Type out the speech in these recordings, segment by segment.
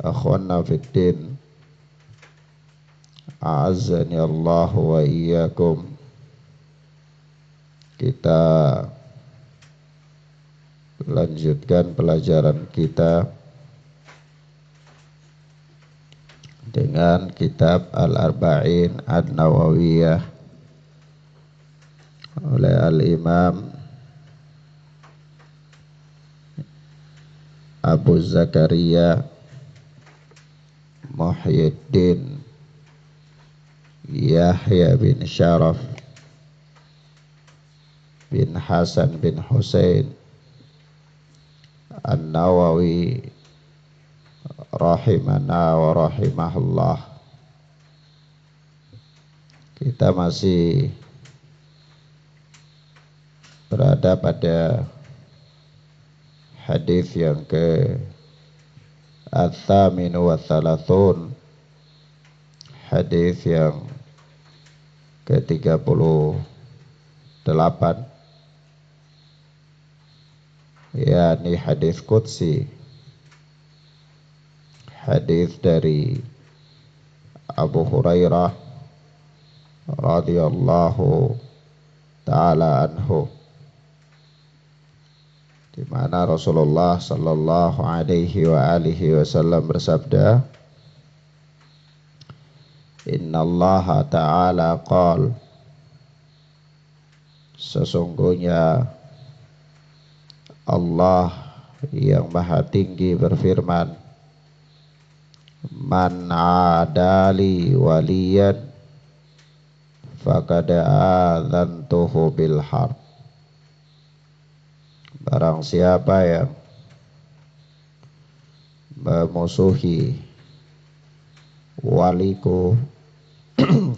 Akhwana fiddin, a'azzani Allah wa iyyakum. Kita lanjutkan pelajaran kita dengan kitab Al-Arba'in An-Nawawiyah oleh Al-Imam Abu Zakaria Muhyiddin Yahya bin Syaraf bin Hasan bin Husain An-Nawawi rahimana wa rahimahullah. Kita masih berada pada hadis yang ke At-Thaminu wa Thalathun, hadis yang ke-38, yakni hadis qudsi, hadis dari Abu Hurairah radhiyallahu ta'ala anhu, di mana Rasulullah sallallahu alaihi wa alihi wasallam bersabda, Innallaha ta'ala qala, sesungguhnya Allah yang maha tinggi berfirman, Man adali waliyan faqad adzantuhu bil harb. Barang siapa yang memusuhi waliku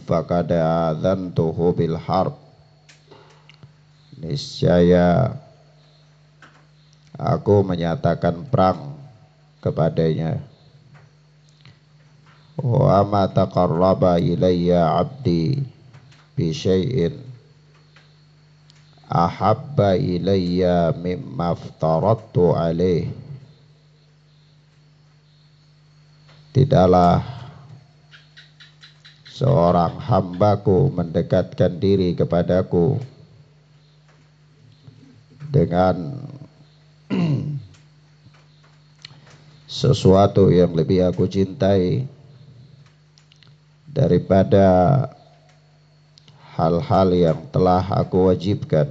faqad adzantuhu bil harb, niscaya aku menyatakan perang kepadanya. Wa ma taqarraba ilayya 'abdi bi syai'in ahabba ilayya mimma aftaradtu alaih. Tidaklah seorang hambaku mendekatkan diri kepadaku dengan sesuatu yang lebih aku cintai daripada hal-hal yang telah aku wajibkan,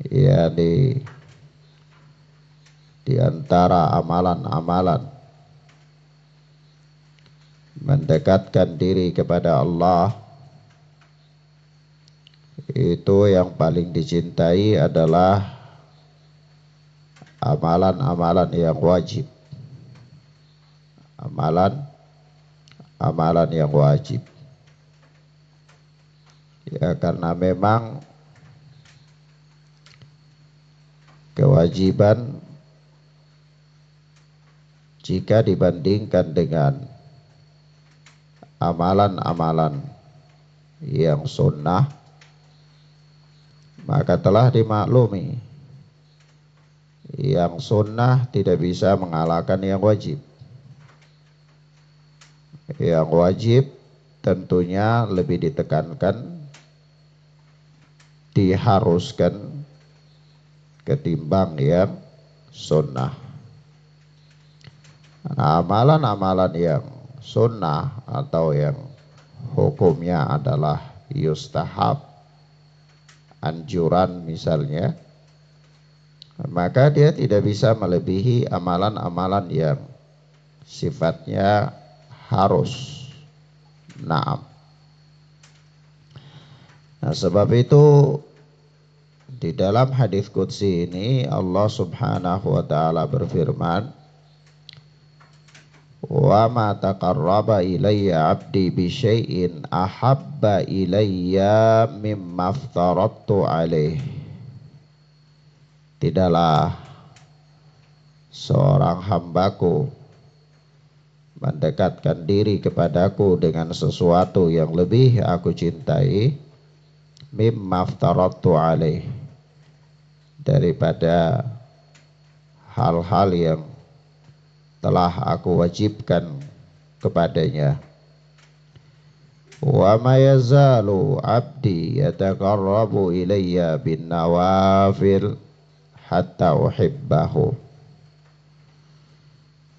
yakni di antara amalan-amalan mendekatkan diri kepada Allah, itu yang paling dicintai adalah amalan-amalan yang wajib. Amalan yang wajib. Ya, karena memang kewajiban jika dibandingkan dengan amalan-amalan yang sunnah, maka telah dimaklumi yang sunnah tidak bisa mengalahkan yang wajib. Yang wajib tentunya lebih ditekankan, diharuskan ketimbang yang sunnah. Nah, amalan-amalan yang sunnah atau yang hukumnya adalah yustahab, anjuran misalnya, maka dia tidak bisa melebihi amalan-amalan yang sifatnya harus. Naam. Nah, sebab itu di dalam hadis qudsi ini Allah Subhanahu wa taala berfirman, Wa ma taqarraba ilayya 'abdi bi syai'in ahabba ilayya mimma aftaradtu alaih. Tidaklah seorang hambaku mendekatkan diri kepadaku dengan sesuatu yang lebih aku cintai, mimma aftaradtu alaih, daripada hal-hal yang telah aku wajibkan kepadanya. Wa ma yazalu abdi yataqarrabu ilayya bin nawafil hatta uhibbahu.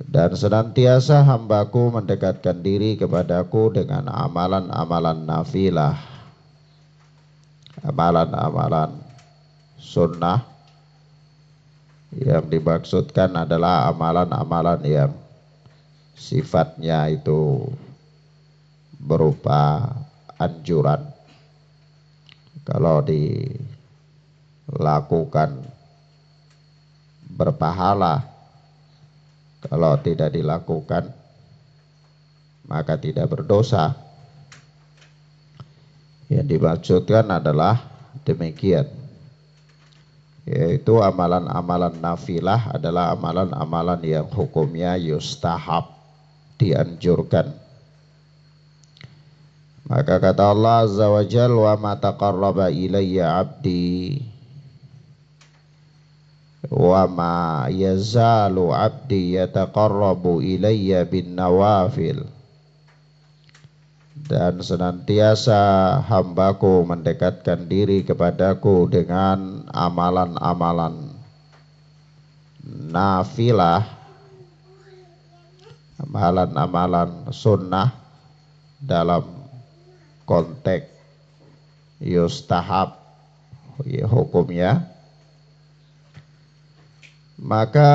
Dan senantiasa hambaku mendekatkan diri kepadaku dengan amalan-amalan nafilah, amalan-amalan sunnah. Yang dimaksudkan adalah amalan-amalan yang sifatnya itu berupa anjuran. Kalau dilakukan berpahala, kalau tidak dilakukan maka tidak berdosa. Yang dimaksudkan adalah demikian, yaitu amalan-amalan nafilah adalah amalan-amalan yang hukumnya yustahab, dianjurkan. Maka kata Allah Azza wa Jalla, wa ma taqarraba ilayya abdi wa ma yazalu abdi yataqarrabu ilayya bin nawafil. Dan senantiasa hambaku mendekatkan diri kepadaku dengan amalan-amalan nafilah, amalan-amalan sunnah dalam konteks yustahab, ya, hukumnya. Maka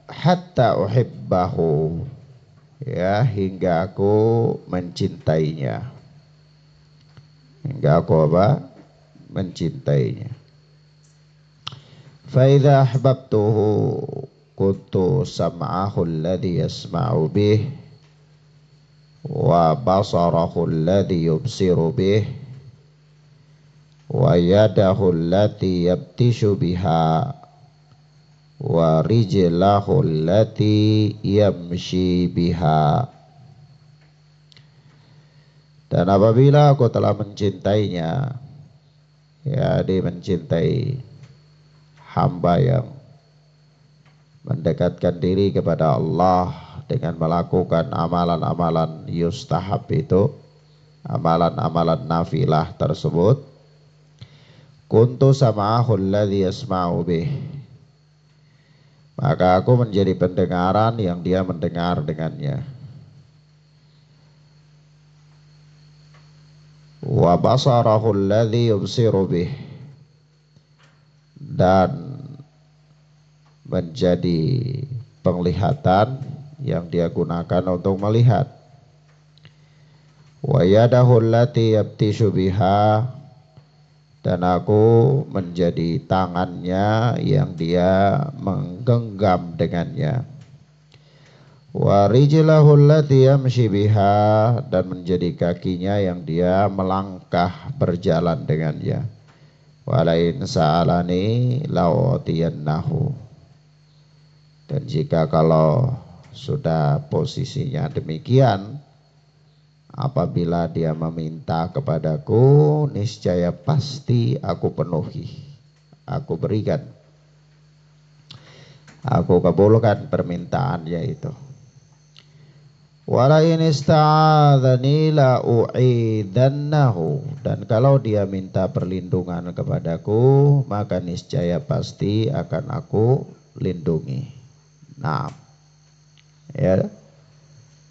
hatta uhibbahu, ya, hingga aku mencintainya. Hingga aku apa? Mencintainya. Fa idza ahbabtuhu kuntu sam'ahu alladhi yasma'u bih wa basarahu alladhi yubsiru bih wa yadahu allati yabtishu biha wa rijlahu allati yamshi biha. Dan apabila aku telah mencintainya, ya, dia mencintai hamba yang mendekatkan diri kepada Allah dengan melakukan amalan-amalan yustahab itu, amalan-amalan nafilah tersebut, kuntu sam'ahu alladhi yasma'u bih, maka aku menjadi pendengaran yang dia mendengar dengannya. Wa basarahu alladhi yubsiru bih, dan menjadi penglihatan yang dia gunakan untuk melihat. Wa yadahu allati yabtishu biha, dan aku menjadi tangannya yang dia menggenggam dengannya. Wa rijlahu allati yamshi biha, dan menjadi kakinya yang dia melangkah berjalan dengannya. Wa la in sa'alani la'utiyannahu, dan jika kalau sudah posisinya demikian, apabila dia meminta kepadaku, niscaya pasti aku penuhi, aku berikan, aku kabulkan permintaannya itu. Wala in ista'adzani la u'idannahu, dan kalau dia minta perlindungan kepadaku, maka niscaya pasti akan aku lindungi. Nah, ya,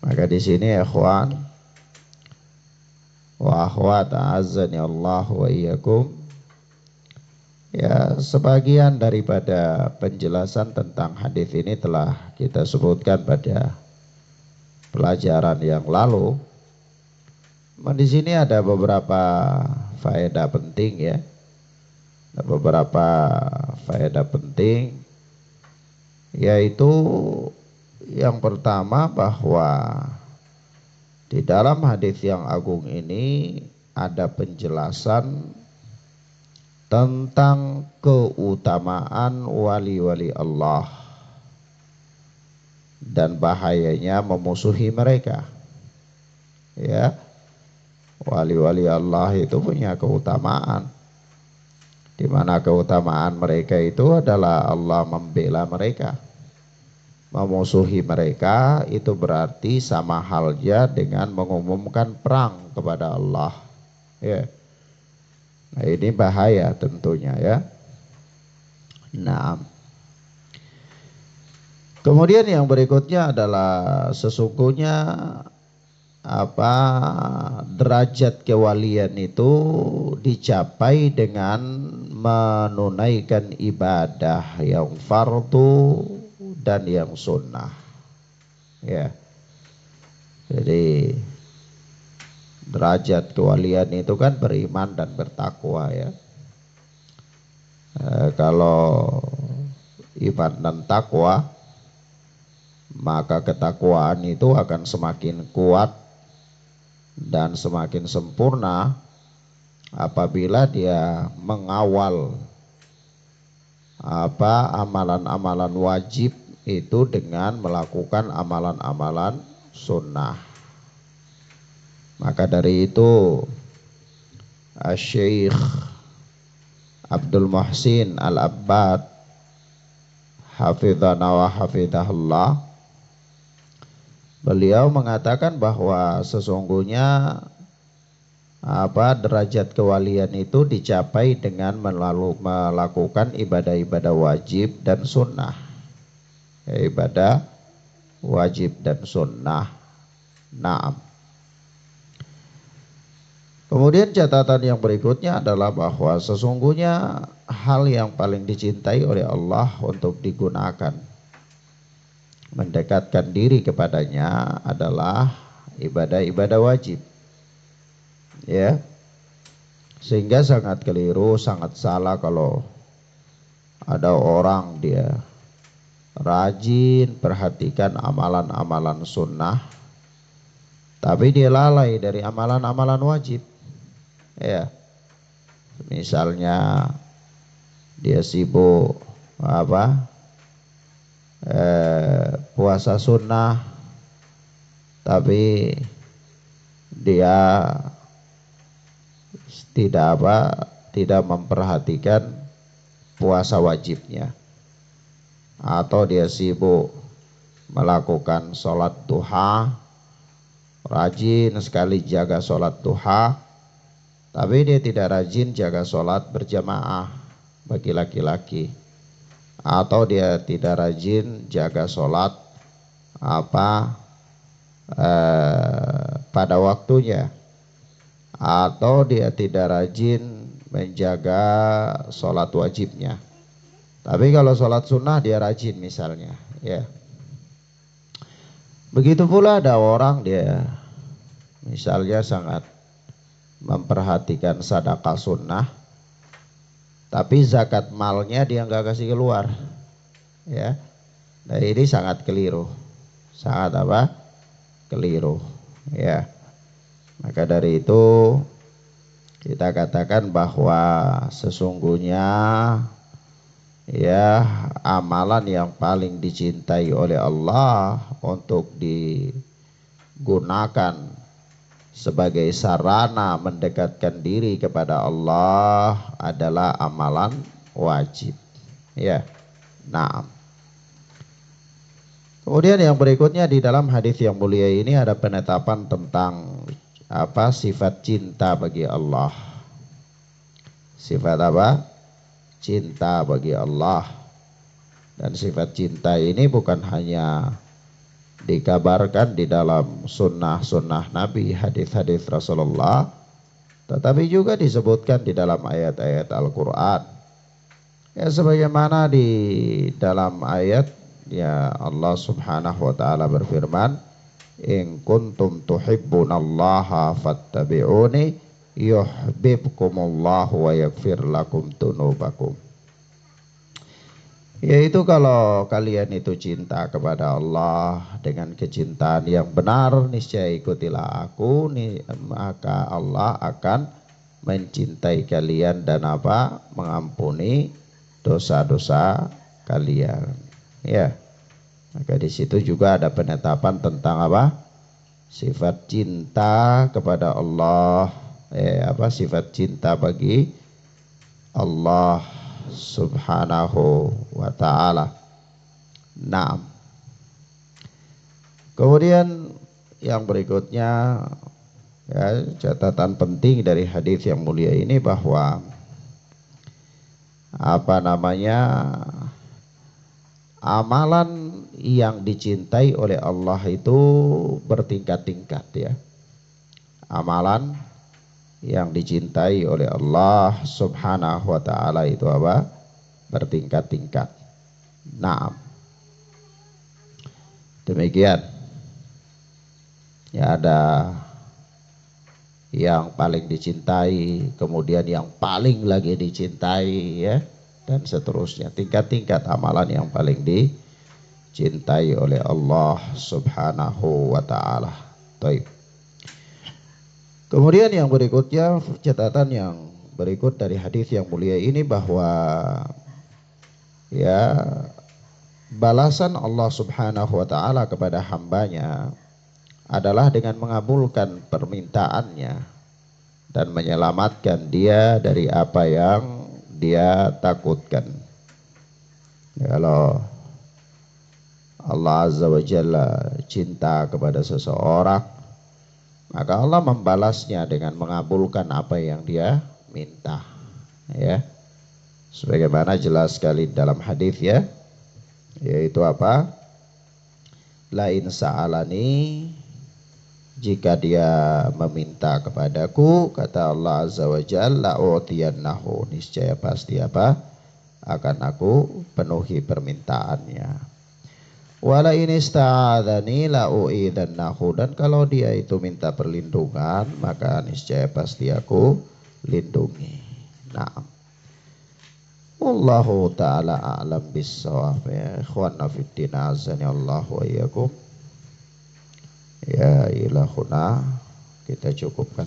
maka di sini ikhwan wa akhwat a'azzani Allah wa iyyakum, ya, sebagian daripada penjelasan tentang hadis ini telah kita sebutkan pada pelajaran yang lalu. Di sini ada beberapa faedah penting, ya. Ada beberapa faedah penting, yaitu yang pertama bahwa di dalam hadis yang agung ini ada penjelasan tentang keutamaan wali-wali Allah dan bahayanya memusuhi mereka. Ya, wali-wali Allah itu punya keutamaan, di mana keutamaan mereka itu adalah Allah membela mereka. memusuhi mereka, itu berarti sama halnya dengan mengumumkan perang kepada Allah. Ya. Nah, ini bahaya tentunya ya. Nah, kemudian yang berikutnya adalah sesungguhnya derajat kewalian itu dicapai dengan menunaikan ibadah yang fardu dan yang sunnah. Ya. Jadi derajat kewalian itu kan beriman dan bertakwa ya. Kalau iman dan takwa, maka ketakwaan itu akan semakin kuat dan semakin sempurna apabila dia mengawal amalan-amalan wajib itu dengan melakukan amalan-amalan sunnah. Maka dari itu Syekh Abdul Muhsin Al-Abbad hafizana wa hafizahullah, beliau mengatakan bahwa sesungguhnya derajat kewalian itu dicapai dengan melakukan ibadah-ibadah wajib dan sunnah. Ibadah wajib dan sunnah. Naam. Kemudian catatan yang berikutnya adalah bahwa sesungguhnya hal yang paling dicintai oleh Allah untuk digunakan mendekatkan diri kepadanya adalah ibadah-ibadah wajib. Ya. Sehingga sangat keliru, sangat salah kalau ada orang dia rajin perhatikan amalan-amalan sunnah, tapi dia lalai dari amalan-amalan wajib. Ya, misalnya dia sibuk puasa sunnah, tapi dia tidak memperhatikan puasa wajibnya, atau dia sibuk melakukan sholat duha, rajin sekali jaga sholat duha, tapi dia tidak rajin jaga sholat berjamaah bagi laki-laki, atau dia tidak rajin jaga sholat pada waktunya, atau dia tidak rajin menjaga sholat wajibnya. Tapi kalau sholat sunnah dia rajin misalnya, ya. Begitu pula ada orang dia misalnya sangat memperhatikan sedekah sunnah, tapi zakat malnya dia nggak kasih keluar, ya. Nah, ini sangat keliru, sangat keliru, ya. Maka dari itu kita katakan bahwa sesungguhnya ya amalan yang paling dicintai oleh Allah untuk digunakan sebagai sarana mendekatkan diri kepada Allah adalah amalan wajib. Ya. Nah. Kemudian yang berikutnya di dalam hadis yang mulia ini ada penetapan tentang sifat cinta bagi Allah. Sifat cinta bagi Allah. Dan sifat cinta ini bukan hanya dikabarkan di dalam sunnah-sunnah Nabi, hadis-hadis Rasulullah, tetapi juga disebutkan di dalam ayat-ayat Al-Quran. Ya, sebagaimana di dalam ayat ya Allah subhanahu wa ta'ala berfirman, in kuntum tuhibbunallaha fattabi'uni yuhibbukumullahu wa yaghfir lakum dunubakum. Yaitu kalau kalian itu cinta kepada Allah dengan kecintaan yang benar, niscaya ikutilah aku, maka Allah akan mencintai kalian dan mengampuni dosa-dosa kalian. Ya. Maka di situ juga ada penetapan tentang sifat cinta kepada Allah, sifat cinta bagi Allah subhanahu wa ta'ala. Naam. Kemudian yang berikutnya, ya, catatan penting dari hadis yang mulia ini bahwa amalan yang dicintai oleh Allah itu bertingkat-tingkat, ya. Amalan yang dicintai oleh Allah Subhanahu wa taala itu apa? Bertingkat-tingkat. Nah, demikian. Ya, ada yang paling dicintai, kemudian yang paling lagi dicintai, ya, dan seterusnya. Tingkat-tingkat amalan yang paling dicintai oleh Allah Subhanahu wa taala. Baik. Kemudian yang berikutnya, catatan yang berikut dari hadis yang mulia ini bahwa, ya, balasan Allah Subhanahu wa taala kepada hambanya adalah dengan mengabulkan permintaannya dan menyelamatkan dia dari apa yang dia takutkan. Kalau Allah Azza wa Jalla cinta kepada seseorang, maka Allah membalasnya dengan mengabulkan apa yang dia minta, ya. Sebagaimana jelas sekali dalam hadis, ya, yaitu apa? La in sa'alani, jika dia meminta kepadaku, kata Allah Azza wa Jalla, u'tiyannahu, niscaya pasti apa? Akan aku penuhi permintaannya. Wala in ista'adzani la u'idzannahu, dan kalau dia itu minta perlindungan, maka niscaya pasti aku lindungi. Nah, wallahu ta'ala a'lam bis-shawab, ya ikhwana fiddin, azani Allah wa iyyakum. Ya ilahuna, kita cukupkan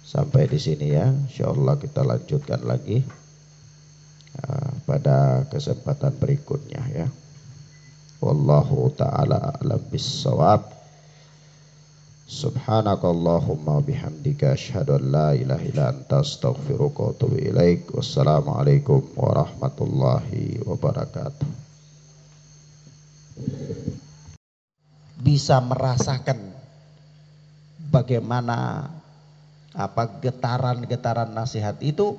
sampai di sini, ya. Insyaallah kita lanjutkan lagi pada kesempatan berikutnya, ya. Wallahu ta'ala a'lam bis-shawab. Subhanakallahumma bihamdika asyhadu an la ilaha illa anta astaghfiruka wa atubu ilaik. Wassalamualaikum warahmatullahi wabarakatuh. Bisa merasakan bagaimana getaran-getaran nasihat itu,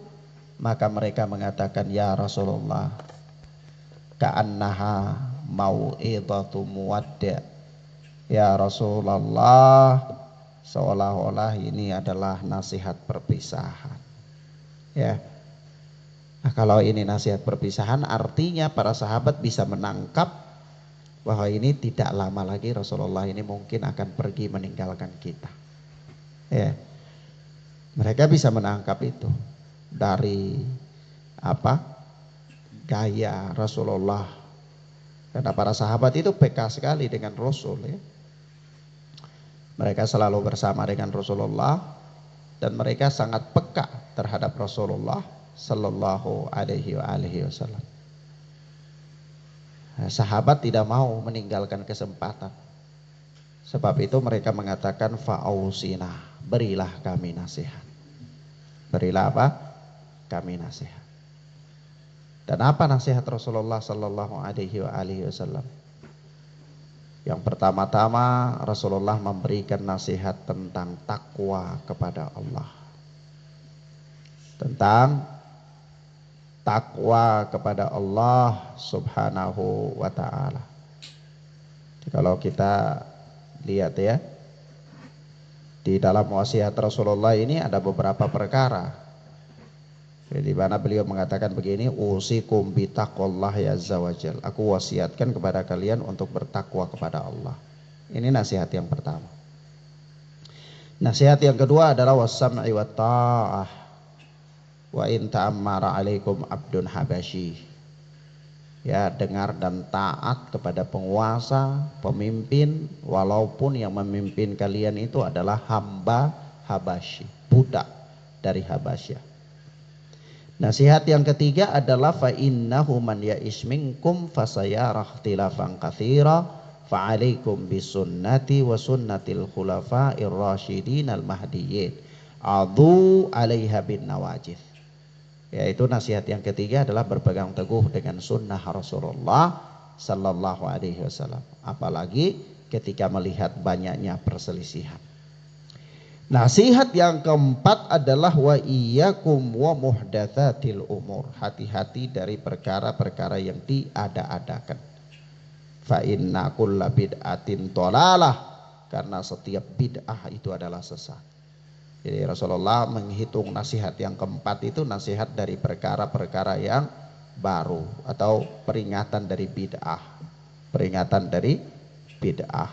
maka mereka mengatakan, ya Rasulullah, ka'annaha mau'idhatu muwadda. Ya Rasulullah, seolah-olah ini adalah nasihat perpisahan, ya. Nah, kalau ini nasihat perpisahan, artinya para sahabat bisa menangkap bahwa ini tidak lama lagi Rasulullah ini mungkin akan pergi meninggalkan kita, ya. Mereka bisa menangkap itu dari gaya Rasulullah, karena para sahabat itu peka sekali dengan Rasul, ya. Mereka selalu bersama dengan Rasulullah dan mereka sangat peka terhadap Rasulullah Sallallahu Alaihi Wasallam. Sahabat tidak mau meninggalkan kesempatan. Sebab itu mereka mengatakan, fa'ausina, berilah kami nasihat. Berilah apa? Kami nasihat. Dan apa nasihat Rasulullah Sallallahu Alaihi Wasallam? Yang pertama-tama Rasulullah memberikan nasihat tentang takwa kepada Allah. Tentang takwa kepada Allah Subhanahu wa ta'ala. Kalau kita lihat, ya, di dalam wasiat Rasulullah ini ada beberapa perkara, di mana beliau mengatakan begini, usikum bitaqwallahi azza wajal, aku wasiatkan kepada kalian untuk bertakwa kepada Allah. Ini nasihat yang pertama. Nasihat yang kedua adalah wassam'i wa ta'ah wa in ta'ammara alaikum abdun habasyi, ya, dengar dan taat kepada penguasa, pemimpin, walaupun yang memimpin kalian itu adalah hamba Habasyi, budak dari Habasyah. Nasihat yang ketiga adalah fa innahu man ya'is minkum fasayara ikhtilafan katsira fa alaikum bisunnati wa sunnatil khulafa'ir rasyidin al mahdiyyin adu 'alaiha bin nawajid. Yaitu nasihat yang ketiga adalah berpegang teguh dengan sunnah Rasulullah Sallallahu Alaihi Wasallam. Apalagi ketika melihat banyaknya perselisihan. Nasihat yang keempat adalah wa iyyakum wa muhdatsatil umur. Hati-hati dari perkara-perkara yang diada-adakan. Fa inna kulla bid'atin dhalalah, karena setiap bid'ah itu adalah sesat. Jadi Rasulullah menghitung nasihat yang keempat itu nasihat dari perkara-perkara yang baru atau peringatan dari bid'ah. Peringatan dari bid'ah.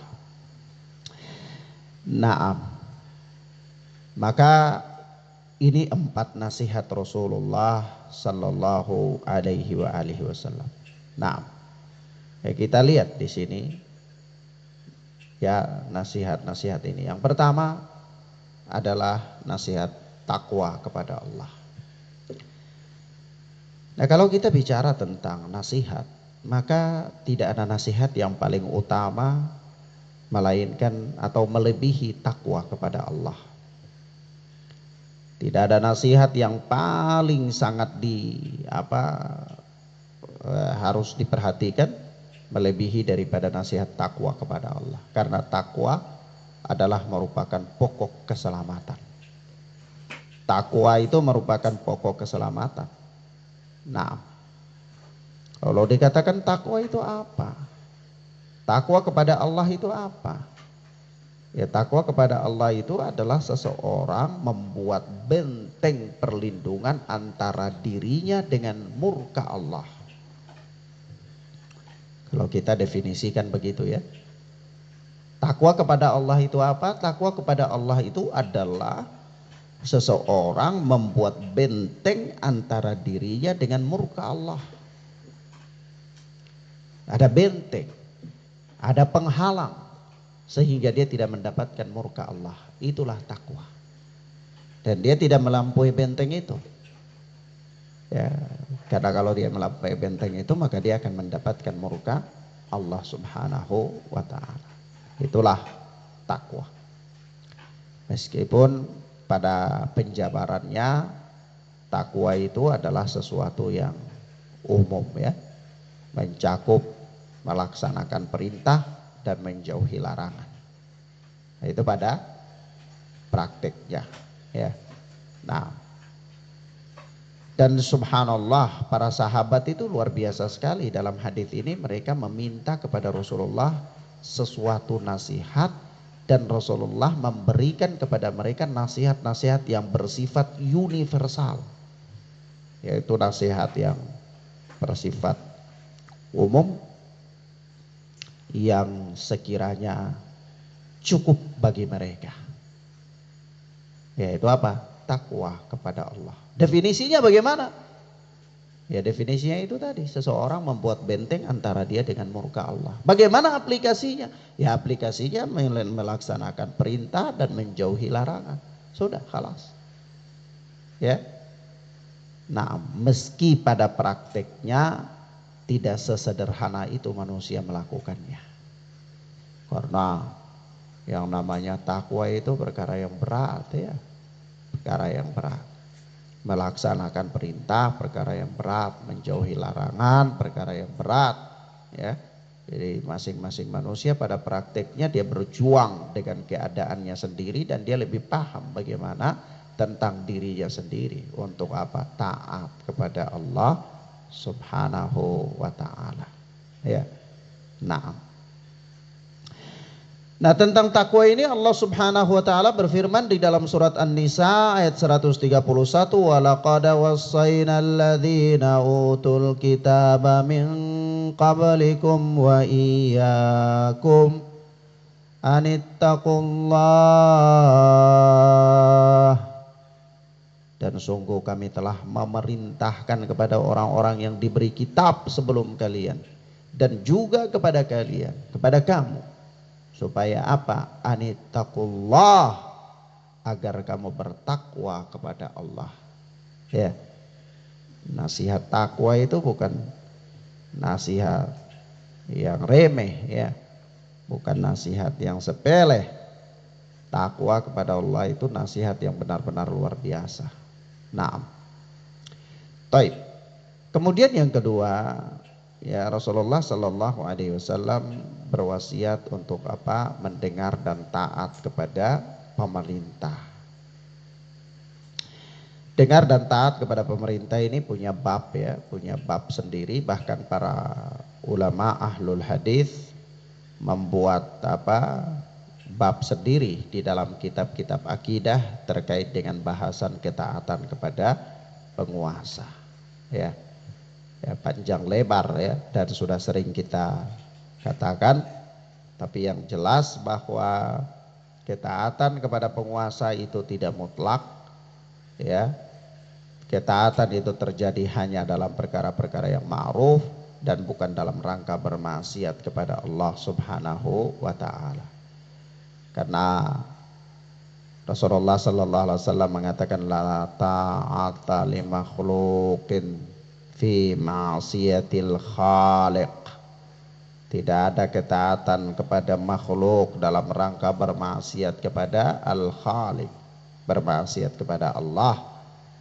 Naam. Maka ini 4 nasihat Rasulullah sallallahu alaihi wasallam. Nah, kita lihat di sini ya nasihat-nasihat ini. Yang pertama adalah nasihat takwa kepada Allah. Nah, kalau kita bicara tentang nasihat, maka tidak ada nasihat yang paling utama melainkan atau melebihi takwa kepada Allah. Tidak ada nasihat yang paling sangat harus diperhatikan melebihi daripada nasihat takwa kepada Allah. Karena takwa adalah merupakan pokok keselamatan. Takwa itu merupakan pokok keselamatan. Nah, kalau dikatakan takwa itu apa? Takwa kepada Allah itu apa? Ya, takwa kepada Allah itu adalah seseorang membuat benteng perlindungan antara dirinya dengan murka Allah. Kalau kita definisikan begitu ya. Takwa kepada Allah itu apa? Takwa kepada Allah itu adalah seseorang membuat benteng antara dirinya dengan murka Allah. Ada benteng, ada penghalang, sehingga dia tidak mendapatkan murka Allah. Itulah takwa. Dan dia tidak melampaui benteng itu. Ya, karena kalau dia melampaui benteng itu maka dia akan mendapatkan murka Allah Subhanahu wa taala. Itulah takwa. Meskipun pada penjabarannya takwa itu adalah sesuatu yang umum ya. Mencakup melaksanakan perintah dan menjauhi larangan. Nah, itu pada prakteknya ya. Nah, dan subhanallah para sahabat itu luar biasa sekali dalam hadis ini. Mereka meminta kepada Rasulullah sesuatu nasihat dan Rasulullah memberikan kepada mereka nasihat-nasihat yang bersifat universal, yaitu nasihat yang bersifat umum yang sekiranya cukup bagi mereka. Yaitu apa? Takwa kepada Allah. Definisinya bagaimana? Ya, definisinya itu tadi, seseorang membuat benteng antara dia dengan murka Allah. Bagaimana aplikasinya? Ya, aplikasinya melaksanakan perintah dan menjauhi larangan. Sudah, khalas. Ya. Nah, meski pada prakteknya tidak sesederhana itu manusia melakukannya. Karena yang namanya takwa itu perkara yang berat ya. Perkara yang berat. Melaksanakan perintah perkara yang berat, menjauhi larangan perkara yang berat ya. Jadi masing-masing manusia pada prakteknya dia berjuang dengan keadaannya sendiri dan dia lebih paham bagaimana tentang dirinya sendiri untuk apa? Taat kepada Allah Subhanahu wa ta'ala ya. Nah, tentang takwa ini Allah Subhanahu wa ta'ala berfirman di dalam surat An-Nisa ayat 131, wa laqad wassayna alladhina utul kitaba min qablikum wa iyyakum anittaqullah. Dan sungguh kami telah memerintahkan kepada orang-orang yang diberi kitab sebelum kalian dan juga kepada kalian, kepada kamu, supaya apa? Anittaqullah, agar kamu bertakwa kepada Allah. Ya. Nasihat takwa itu bukan nasihat yang remeh ya. Bukan nasihat yang sepele. Takwa kepada Allah itu nasihat yang benar-benar luar biasa. Naam. Taib. Kemudian yang kedua, ya Rasulullah sallallahu alaihi wasallam berwasiat untuk apa? Mendengar dan taat kepada pemerintah. Dengar dan taat kepada pemerintah ini punya bab ya, punya bab sendiri. Bahkan para ulama ahlul hadis membuat apa? Bab sendiri di dalam kitab-kitab akidah terkait dengan bahasan ketaatan kepada penguasa. Ya, panjang lebar ya, dan sudah sering kita katakan. Tapi yang jelas bahwa ketaatan kepada penguasa itu tidak mutlak. Ya, ketaatan itu terjadi hanya dalam perkara-perkara yang ma'ruf dan bukan dalam rangka bermaksiat kepada Allah Subhanahu wa taala. Karena Rasulullah sallallahu alaihi wasallam mengatakan la ta'ata li makhluqin fi ma'siyatil khaliq. Tidak ada ketaatan kepada makhluk dalam rangka bermaksiat kepada al-khaliq, bermaksiat kepada Allah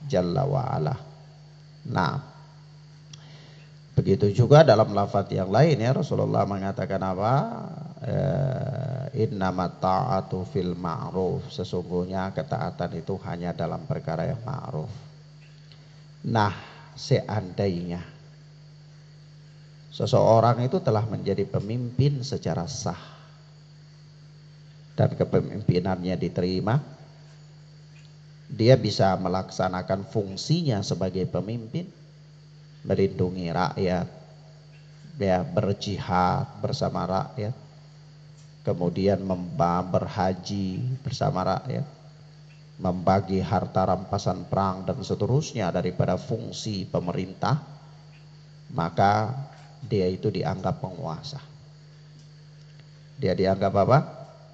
Jalla wa'ala. Nah, begitu juga dalam lafaz yang lain ya, Rasulullah mengatakan apa? Innamat ta'atu fil ma'ruf. Sesungguhnya ketaatan itu hanya dalam perkara yang ma'ruf. Nah, seandainya seseorang itu telah menjadi pemimpin secara sah dan kepemimpinannya diterima, dia bisa melaksanakan fungsinya sebagai pemimpin, melindungi rakyat, ya, berjihad bersama rakyat, kemudian berhaji bersama rakyat, membagi harta rampasan perang dan seterusnya daripada fungsi pemerintah, maka dia itu dianggap penguasa. Dia dianggap apa?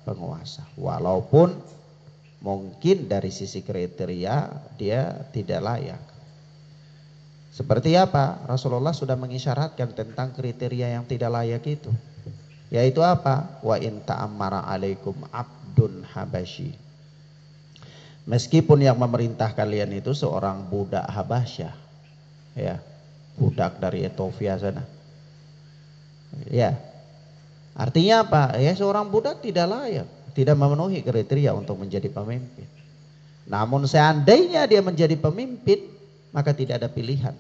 Penguasa. Walaupun mungkin dari sisi kriteria dia tidak layak. Seperti apa? Rasulullah sudah mengisyaratkan tentang kriteria yang tidak layak itu. Yaitu apa? Wa in ta'ammara alaikum abdun habasyi. Meskipun yang memerintah kalian itu seorang budak Habasyah, ya, budak dari Ethiopia sana. Ya. Artinya apa? Ya, seorang budak tidak layak, tidak memenuhi kriteria untuk menjadi pemimpin. Namun seandainya dia menjadi pemimpin, maka tidak ada pilihan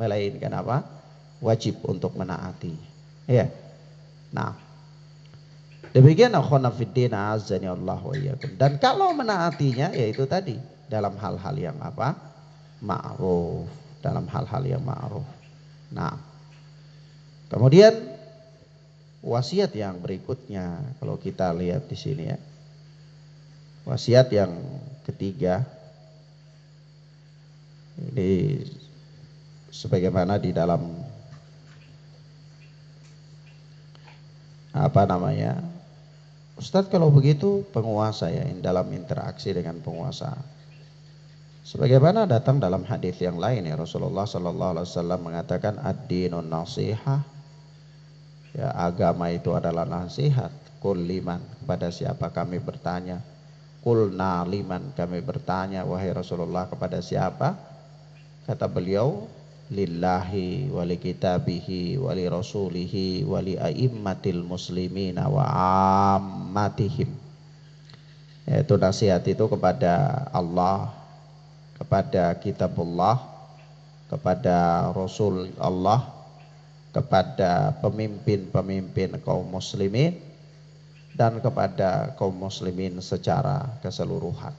melainkan apa? Wajib untuk menaati. Ya. Nah, demikian akhwana fiddin azani Allah wa iyyakum. Dan kalau menaatinya yaitu tadi dalam hal-hal yang apa? Ma'ruf, dalam hal-hal yang ma'ruf. Nah, kemudian wasiat yang berikutnya kalau kita lihat di sini ya. Wasiat yang ketiga ini sebagaimana di dalam apa namanya? Ustadz, kalau begitu penguasa ya, dalam interaksi dengan penguasa. Sebagaimana datang dalam hadis yang lain ya, Rasulullah sallallahu alaihi wasallam mengatakan ad-dinun nasihah. Ya, agama itu adalah nasihat. Qul liman, kepada siapa kami bertanya? Qulna liman, kami bertanya wahai Rasulullah kepada siapa? Kata beliau, lillahi wali kitabihi wali rasulihi wali aimmatil muslimina wa ammatihim. Yaitu nasihat itu kepada Allah, kepada kitabullah, kepada Rasul Allah, kepada pemimpin-pemimpin kaum muslimin, dan kepada kaum muslimin secara keseluruhan.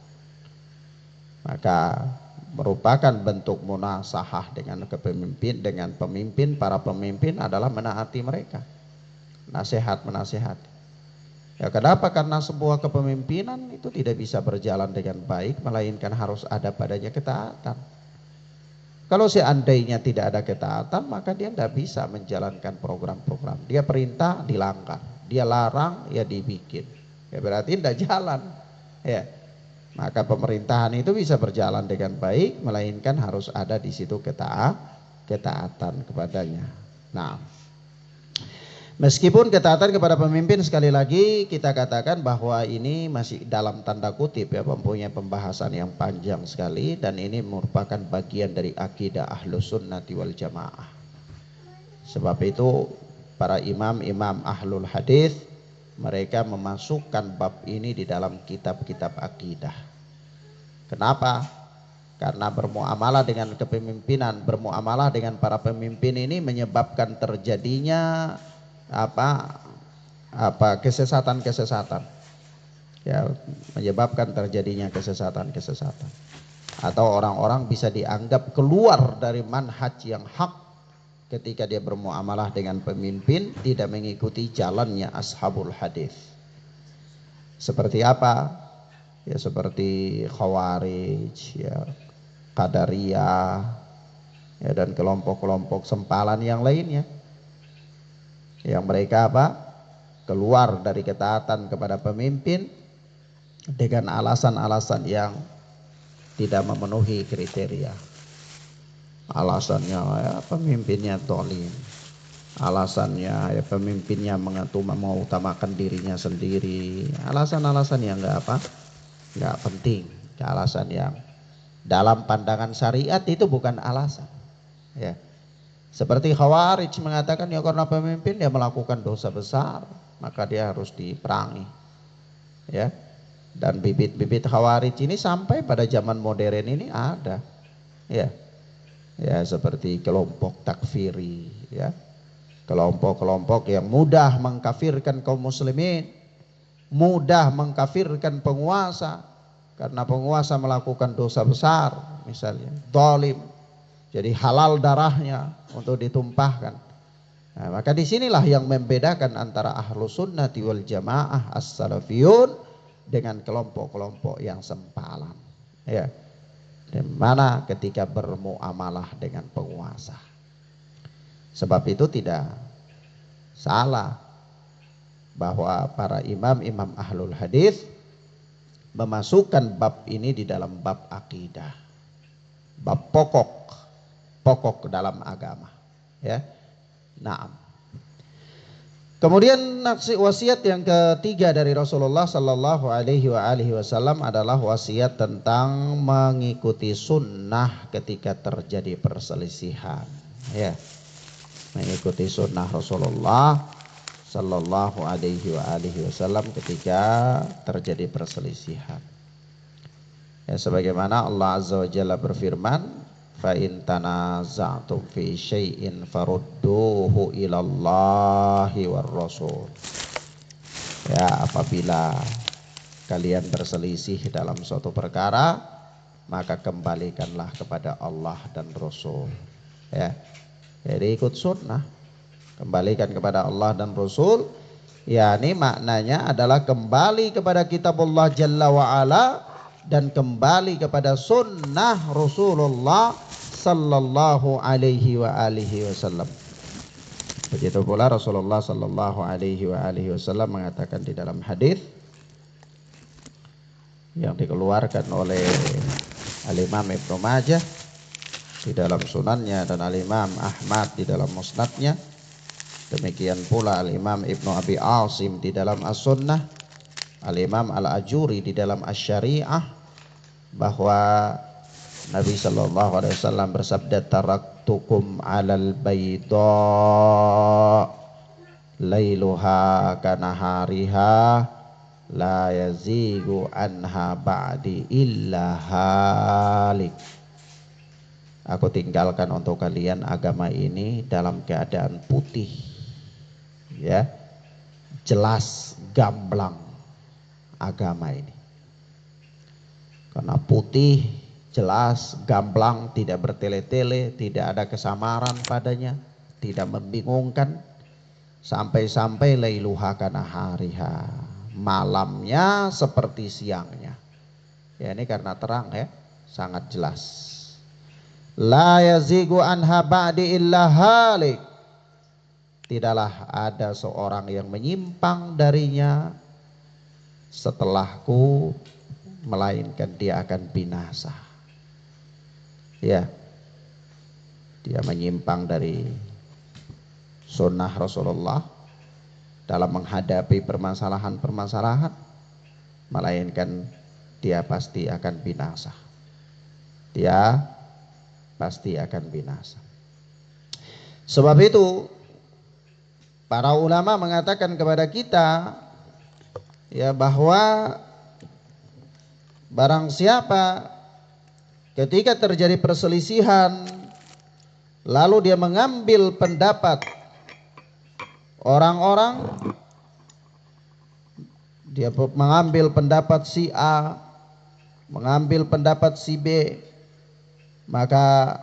Maka merupakan bentuk munasahah dengan pemimpin, para pemimpin adalah menaati mereka, nasihat menasihat. Ya, kenapa? Karena sebuah kepemimpinan itu tidak bisa berjalan dengan baik melainkan harus ada padanya ketaatan. Kalau seandainya tidak ada ketaatan, maka dia tidak bisa menjalankan program-program. Dia perintah dilanggar, dia larang ya dibikin. Ya berarti tidak jalan. Ya. Maka pemerintahan itu bisa berjalan dengan baik, melainkan harus ada di situ ketaatan kepadanya. Nah, meskipun ketaatan kepada pemimpin sekali lagi kita katakan bahwa ini masih dalam tanda kutip ya, mempunyai pembahasan yang panjang sekali, dan ini merupakan bagian dari akidah Ahlus Sunnati wal Jamaah. Sebab itu para imam-imam ahlul hadis, mereka memasukkan bab ini di dalam kitab-kitab akidah. Kenapa? Karena bermuamalah dengan kepemimpinan, bermuamalah dengan para pemimpin ini menyebabkan terjadinya kesesatan-kesesatan. Ya, menyebabkan terjadinya kesesatan-kesesatan. Atau orang-orang bisa dianggap keluar dari manhaj yang hak ketika dia bermuamalah dengan pemimpin tidak mengikuti jalannya ashabul hadis. Seperti apa? Ya seperti Khawarij, ya, Qadariyah, ya, dan kelompok-kelompok sempalan yang lainnya. Yang mereka keluar dari ketaatan kepada pemimpin dengan alasan-alasan yang tidak memenuhi kriteria. Alasannya ya pemimpinnya zalim. Alasannya ya pemimpinnya mengutamakan dirinya sendiri. Alasan-alasan yang enggak penting. Alasan yang dalam pandangan syariat itu bukan alasan. Ya. Seperti Khawarij mengatakan ya karena pemimpin dia melakukan dosa besar, maka dia harus diperangi. Ya. Dan bibit-bibit Khawarij ini sampai pada zaman modern ini ada. Ya. Ya seperti kelompok takfiri, ya. Kelompok-kelompok yang mudah mengkafirkan kaum muslimin, mudah mengkafirkan penguasa karena penguasa melakukan dosa besar, misalnya zalim. Jadi halal darahnya untuk ditumpahkan. Nah, maka disinilah yang membedakan antara ahlus sunnati wal jamaah as-salafiyun dengan kelompok-kelompok yang sempalan. Ya, di mana ketika bermuamalah dengan penguasa. Sebab itu tidak salah bahwa para imam-imam ahlul hadis memasukkan bab ini di dalam bab akidah, bab pokok dalam agama, ya. Naam. Kemudian wasiat yang ketiga dari Rasulullah Sallallahu Alaihi Wasallam adalah wasiat tentang mengikuti sunnah ketika terjadi perselisihan, ya. Mengikuti sunnah Rasulullah Sallallahu Alaihi Wasallam ketika terjadi perselisihan. Ya, sebagaimana Allah Azza wa Jalla berfirman, fa in tanaza'tum fi syai'in farudduhu ilallahi war rasul. Ya, apabila kalian berselisih dalam suatu perkara, maka kembalikanlah kepada Allah dan Rasul. Ya. Jadi ikut sunnah, kembalikan kepada Allah dan Rasul. Ya, ini maknanya adalah kembali kepada kitabullah Jalla wa'ala dan kembali kepada sunnah Rasulullah Sallallahu Alaihi Wasallam. Begitu pula Rasulullah Sallallahu Alaihi Wasallam mengatakan di dalam hadis yang dikeluarkan oleh Al-Imam Ibnu Majah di dalam sunannya dan Al-Imam Ahmad di dalam musnadnya, demikian pula Al-Imam Ibnu Abi Asim di dalam As-Sunnah, Al-Imam Al-Ajuri di dalam Asy-Syari'ah, bahwa Nabi Sallallahu Alaihi Wasallam bersabda, taraktukum alal bayda lailuha kanahariha la yazigu anha ba'di illa halik. Aku tinggalkan untuk kalian agama ini dalam keadaan putih, ya, jelas, gamblang agama ini. Karena putih, jelas, gamblang, tidak bertele-tele, tidak ada kesamaran padanya, tidak membingungkan, sampai-sampai lailuha kanahariha, malamnya seperti siangnya. Ya, ini karena terang, ya, sangat jelas. La yazigu anha ba'di illa halik. Tidaklah ada seorang yang menyimpang darinya setelahku, melainkan dia akan binasa. Ya, dia menyimpang dari sunnah Rasulullah dalam menghadapi permasalahan-permasalahan, melainkan dia pasti akan binasa. Dia pasti akan binasa. Sebab itu Para ulama mengatakan kepada kita ya bahwa barang siapa ketika terjadi perselisihan lalu dia mengambil pendapat orang-orang, dia mengambil pendapat si A, mengambil pendapat si B, maka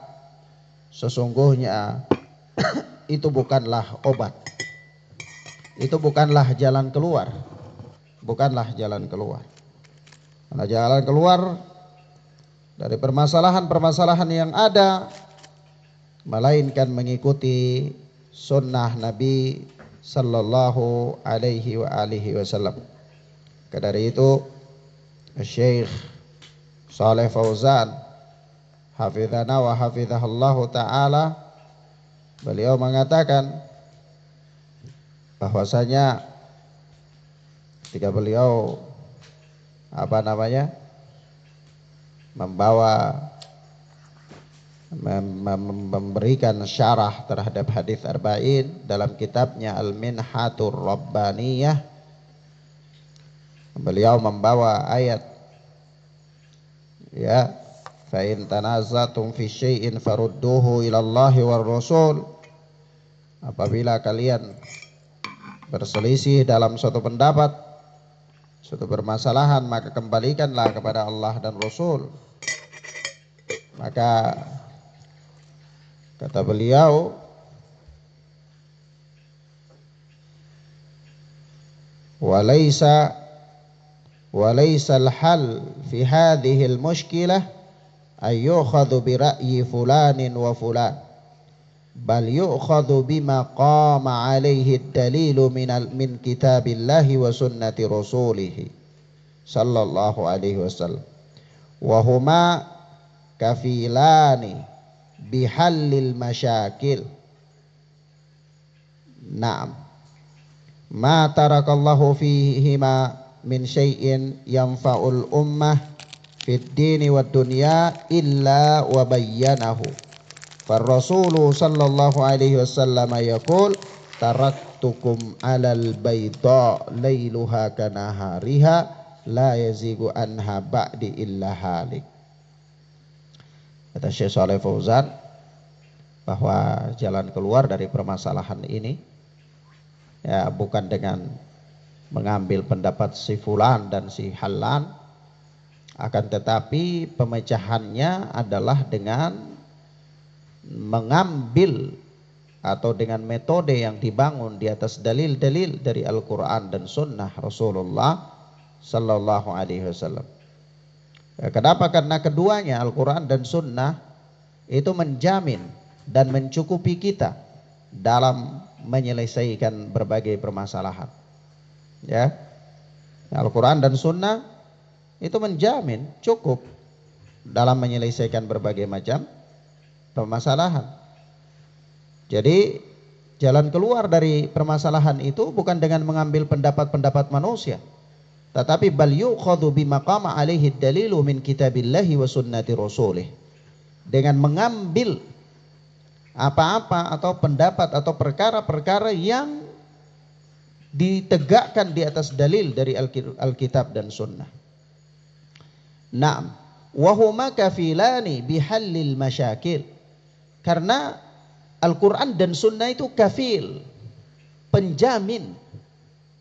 sesungguhnya itu bukanlah obat. Itu bukanlah jalan keluar. Bukanlah jalan keluar. Karena jalan keluar dari permasalahan-permasalahan yang ada melainkan mengikuti sunnah Nabi sallallahu alaihi wasallam. Dari itu Syekh Shalih Fauzan hafizana wa hafizahullahu taala, beliau mengatakan bahwasanya ketika beliau memberikan syarah terhadap hadis arba'in dalam kitabnya Al-Minhatur Rabbaniyah, beliau membawa ayat ya, fa in tanazatum fi syai'in farudduhu ila Allahi war Rasul. Apabila kalian berselisih dalam suatu pendapat, suatu permasalahan, maka kembalikanlah kepada Allah dan Rasul. Maka kata beliau, walaysa al-hal fi hadhihi al-mushkilah ay yu'khadhu bi ra'yi fulanin wa fulan, bal yu'khadhu bima qama alaihi ad-dalilu min kitabillahi wa sunnati rasulih sallallahu alaihi wasallam, wa huma kafilani bihallil masyakil. Naam, ma tarakallahu fihima min syai'in yanfa'ul ummah fid dini wad dunya illa wa bayyanahu. Farrasulu sallallahu alaihi wasallam yaqul taraktukum alal bayda lailuha kanahariha la yazigu anha ba'di illa halik. Kata Syekh Shalih Fauzan bahwa jalan keluar dari permasalahan ini ya bukan dengan mengambil pendapat si fulan dan si halan, akan tetapi pemecahannya adalah dengan mengambil atau dengan metode yang dibangun di atas dalil-dalil dari Al-Quran dan Sunnah Rasulullah Sallallahu Alaihi Wasallam. Kenapa? Karena keduanya, Al-Quran dan Sunnah, itu menjamin dan mencukupi kita dalam menyelesaikan berbagai permasalahan. Ya, Al-Quran dan Sunnah itu menjamin cukup dalam menyelesaikan berbagai macam permasalahan. Jadi jalan keluar dari permasalahan itu bukan dengan mengambil pendapat-pendapat manusia, tetapi bal yu'khadhu bima qama alaihi dalilu min kitabillahi wa sunnati rasulih, dengan mengambil apa-apa atau pendapat atau perkara-perkara yang ditegakkan di atas dalil dari Alkitab dan Sunnah. Naam, wa huma kafilani bihallil masyakil. Karena Al-Quran dan Sunnah itu kafil, penjamin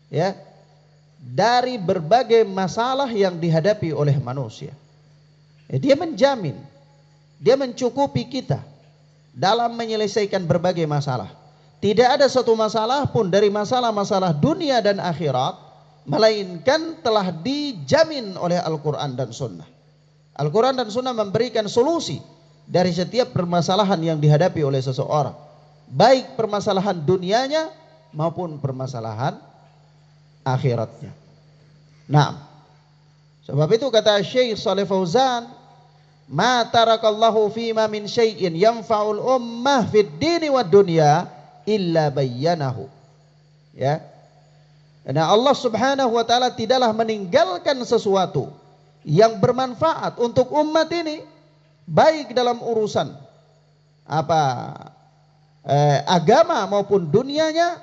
ya dari berbagai masalah yang dihadapi oleh manusia. Dia menjamin, dia mencukupi kita dalam menyelesaikan berbagai masalah. Tidak ada satu masalah pun dari masalah-masalah dunia dan akhirat melainkan telah dijamin oleh Al-Quran dan Sunnah. Al-Quran dan Sunnah memberikan solusi dari setiap permasalahan yang dihadapi oleh seseorang, baik permasalahan dunianya maupun permasalahan akhiratnya. Nah, sebab itu kata Syekh Shalih Fauzan, ma tarakallahu fima min syai'in yanfa'ul ummah fid dini wad dunya illa bayyanahu. Ya. Karena Allah Subhanahu wa taala tidaklah meninggalkan sesuatu yang bermanfaat untuk umat ini, baik dalam urusan agama maupun dunianya,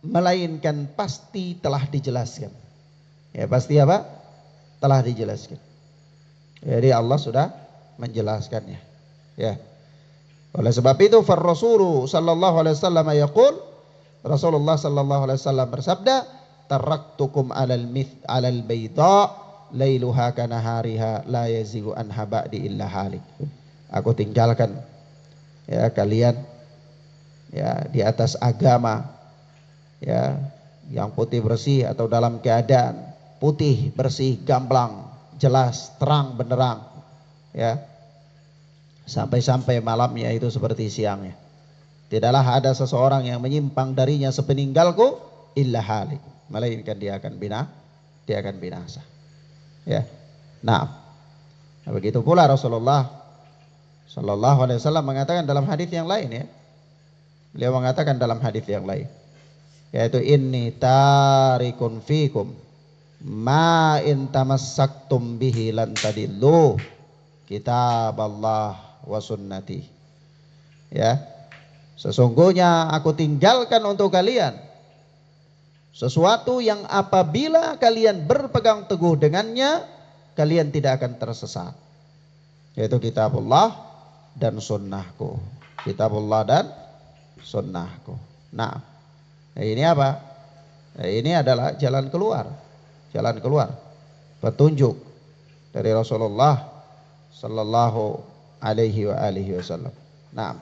melainkan pasti telah dijelaskan. Ya, pasti apa? Telah dijelaskan. Jadi Allah sudah menjelaskannya. Ya. Oleh sebab itu Rasulu sallallahu alaihi wasallam yaqul, Rasulullah sallallahu alaihi wasallam bersabda, taraktukum alal bayda lailuha kanahariha la yazigu anha ba'di illa halik. Aku tinggalkan ya kalian ya di atas agama ya yang putih bersih atau dalam keadaan putih bersih gamblang jelas terang benderang ya, sampai-sampai malamnya itu seperti siangnya. Tidaklah ada seseorang yang menyimpang darinya sepeninggalku illa halik, melainkan dia akan binasa. Ya. Nah, begitu pula Rasulullah sallallahu alaihi wasallam mengatakan dalam hadis yang lain ya. Beliau mengatakan dalam hadis yang lain, yaitu inni tarikun fikum ma in tamassaktum bihi lan tadillu kitaballah wa sunnati. Ya. Sesungguhnya aku tinggalkan untuk kalian sesuatu yang apabila kalian berpegang teguh dengannya kalian tidak akan tersesat, yaitu kitabullah dan sunnahku. Kitabullah dan sunnahku. Nah, ini apa? Ini adalah jalan keluar, petunjuk dari Rasulullah sallallahu alaihi wasallam. Nah,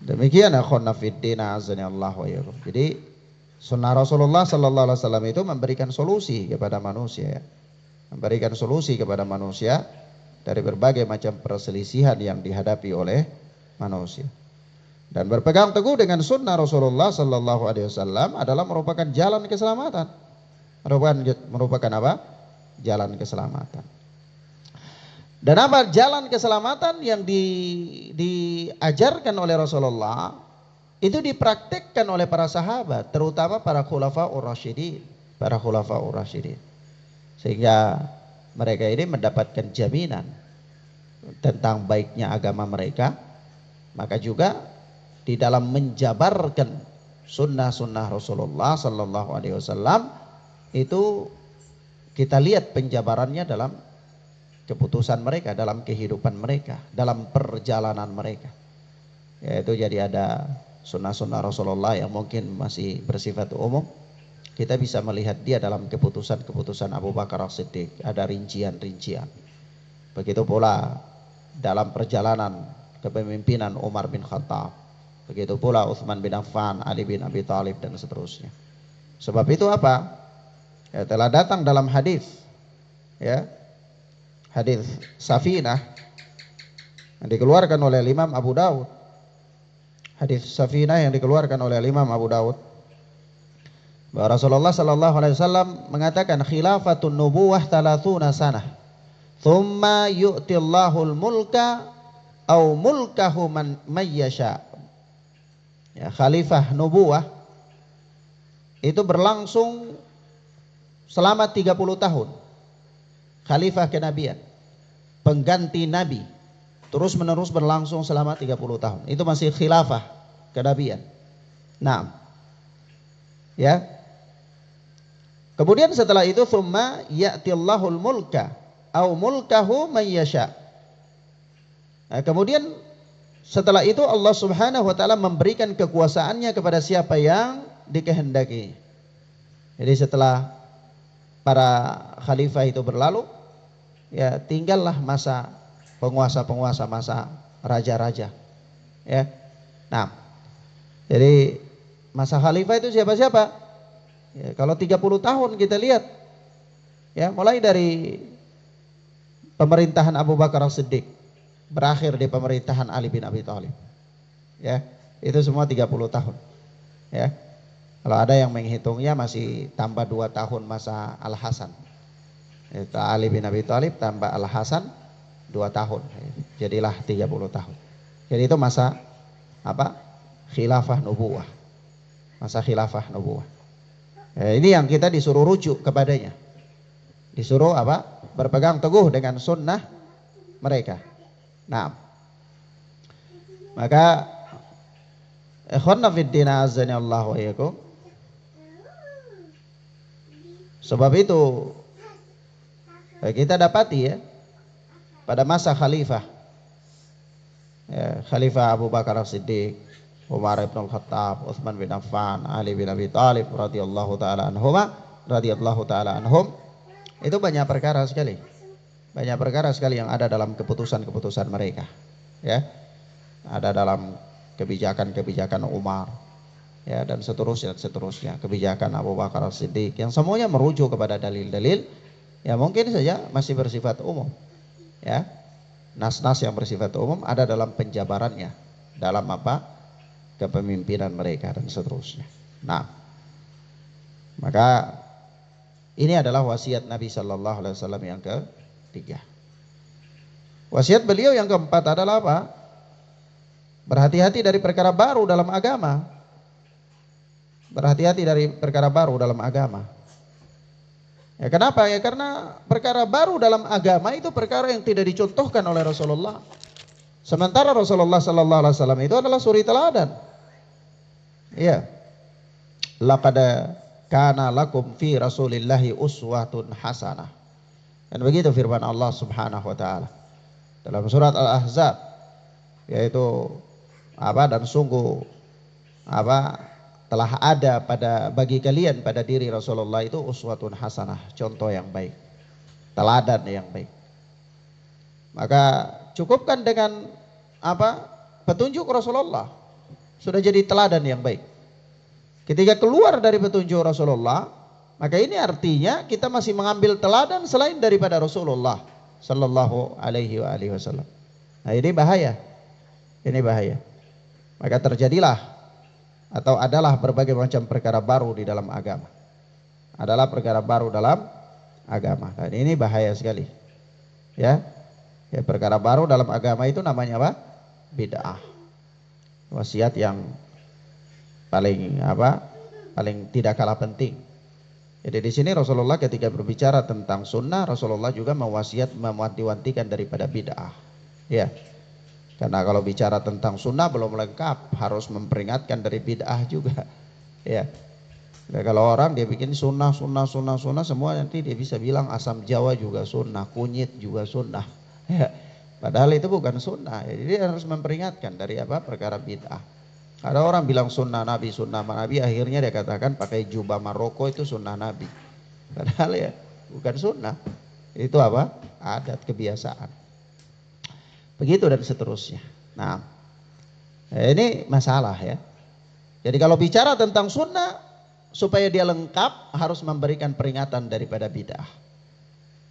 demikian akhwana fiddin azani Allah wa iyyakum. Jadi sunnah Rasulullah sallallahu alaihi wasallam itu memberikan solusi kepada manusia ya. Memberikan solusi kepada manusia dari berbagai macam perselisihan yang dihadapi oleh manusia. Dan berpegang teguh dengan sunnah Rasulullah sallallahu alaihi wasallam adalah merupakan jalan keselamatan. Merupakan apa? Jalan keselamatan. Dan apa jalan keselamatan yang diajarkan oleh Rasulullah itu dipraktikkan oleh para sahabat, terutama para khulafaur rasyidin, sehingga mereka ini mendapatkan jaminan tentang baiknya agama mereka. Maka juga di dalam menjabarkan sunnah-sunnah Rasulullah sallallahu alaihi wasallam itu kita lihat penjabarannya dalam keputusan mereka, dalam kehidupan mereka, dalam perjalanan mereka. Yaitu jadi ada sunnah-sunnah Rasulullah yang mungkin masih bersifat umum. Kita bisa melihat dia dalam keputusan-keputusan Abu Bakar As-Siddiq, ada rincian-rincian. Begitu pula dalam perjalanan kepemimpinan Umar bin Khattab. Begitu pula Utsman bin Affan, Ali bin Abi Thalib dan seterusnya. Sebab itu apa? Ya, telah datang dalam hadis ya, hadis Safinah yang dikeluarkan oleh Imam Abu Daud. Hadis Safinah yang dikeluarkan oleh Imam Abu Daud, bahwa Rasulullah sallallahu alaihi wasallam mengatakan khilafatun nubuwah 30 sanah. Tsumma yu'tillahul mulka au mulkahu man yasha. Ya, khalifah nubuwah itu berlangsung selama 30 tahun. Khalifah kenabian, pengganti nabi, terus menerus berlangsung selama 30 tahun. Itu masih khilafah kenabian. Nah, ya. Kemudian setelah itu tsumma ya'tillahul mulka au mulkahu man yasha. Nah, kemudian setelah itu Allah Subhanahu wa taala memberikan kekuasaannya kepada siapa yang dikehendaki. Jadi setelah para khalifah itu berlalu, ya tinggallah masa penguasa-penguasa, masa raja-raja. Ya. Nah, jadi masa khalifah itu siapa-siapa? Ya, kalau 30 tahun kita lihat, ya mulai dari pemerintahan Abu Bakar As-Siddiq berakhir di pemerintahan Ali bin Abi Thalib. Ya, itu semua 30 tahun. Ya. Kalau ada yang menghitungnya masih tambah 2 tahun masa Al-Hasan. Itu Ali bin Abi Thalib tambah Al-Hasan 2 tahun. Jadilah 30 tahun. Jadi itu masa apa? Khilafah nubuwah. Masa khilafah nubuwah. Ini yang kita disuruh rujuk kepadanya. Disuruh apa? Berpegang teguh dengan sunnah mereka. Nah, maka Ikhwanna fid din azani Allah wa iyyakum. Sebab itu kita dapati ya pada masa khalifah ya, Khalifah Abu Bakar As-Siddiq, Umar bin Al-Khattab, Utsman bin Affan, Ali bin Abi Thalib radhiyallahu taala anhum, itu banyak perkara sekali. Banyak perkara sekali yang ada dalam keputusan-keputusan mereka. Ya. Ada dalam kebijakan-kebijakan Umar, ya, dan seterusnya, kebijakan Abu Bakar As-Siddiq yang semuanya merujuk kepada dalil-dalil ya mungkin saja masih bersifat umum. Ya. Nas-nas yang bersifat umum ada dalam penjabarannya, dalam apa? Kepemimpinan mereka dan seterusnya. Nah, maka ini adalah wasiat Nabi Sallallahu Alaihi Wasallam yang ketiga. Wasiat beliau yang keempat adalah apa? Berhati-hati dari perkara baru dalam agama. Berhati-hati dari perkara baru dalam agama. Ya, kenapa? Ya karena perkara baru dalam agama itu perkara yang tidak dicontohkan oleh Rasulullah. Sementara Rasulullah Sallallahu Alaihi Wasallam itu adalah suri teladan. Iya. Laqad kana lakum fi Rasulillahi uswatun hasanah. Dan begitu firman Allah Subhanahu wa taala dalam surat Al-Ahzab, yaitu dan sungguh telah ada bagi kalian pada diri Rasulullah itu uswatun hasanah, contoh yang baik, teladan yang baik. Maka cukupkan dengan petunjuk Rasulullah, sudah jadi teladan yang baik. Ketika keluar dari petunjuk Rasulullah, maka ini artinya kita masih mengambil teladan selain daripada Rasulullah Sallallahu Alaihi Wasallam. Nah, ini bahaya. Ini bahaya. Maka terjadilah atau adalah berbagai macam perkara baru di dalam agama. Adalah perkara baru dalam agama. Dan ini bahaya sekali. Ya. Ya, perkara baru dalam agama itu namanya apa? Bid'ah. Wasiat yang paling tidak kalah penting. Jadi di sini Rasulullah ketika berbicara tentang sunnah, Rasulullah juga mewanti-wantikan daripada bid'ah. Ya. Karena kalau bicara tentang sunnah belum lengkap, harus memperingatkan dari bid'ah juga. Ya. Nah, kalau orang dia bikin sunnah semua, nanti dia bisa bilang asam Jawa juga sunnah, kunyit juga sunnah. Ya. Padahal itu bukan sunnah. Jadi dia harus memperingatkan dari perkara bid'ah. Ada orang bilang sunnah Nabi, akhirnya dia katakan pakai jubah Maroko itu sunnah Nabi. Padahal ya bukan sunnah. Itu adat kebiasaan. Begitu dan seterusnya. Nah, ini masalah ya. Jadi kalau bicara tentang sunnah, supaya dia lengkap harus memberikan peringatan daripada bid'ah.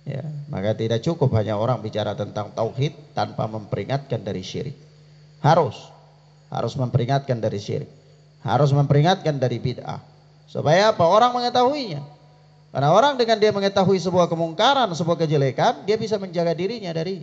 Ya, maka tidak cukup hanya orang bicara tentang tauhid tanpa memperingatkan dari syirik. Harus memperingatkan dari syirik, harus memperingatkan dari bid'ah, supaya orang mengetahuinya. Karena orang dengan dia mengetahui sebuah kemungkaran, sebuah kejelekan, dia bisa menjaga dirinya dari.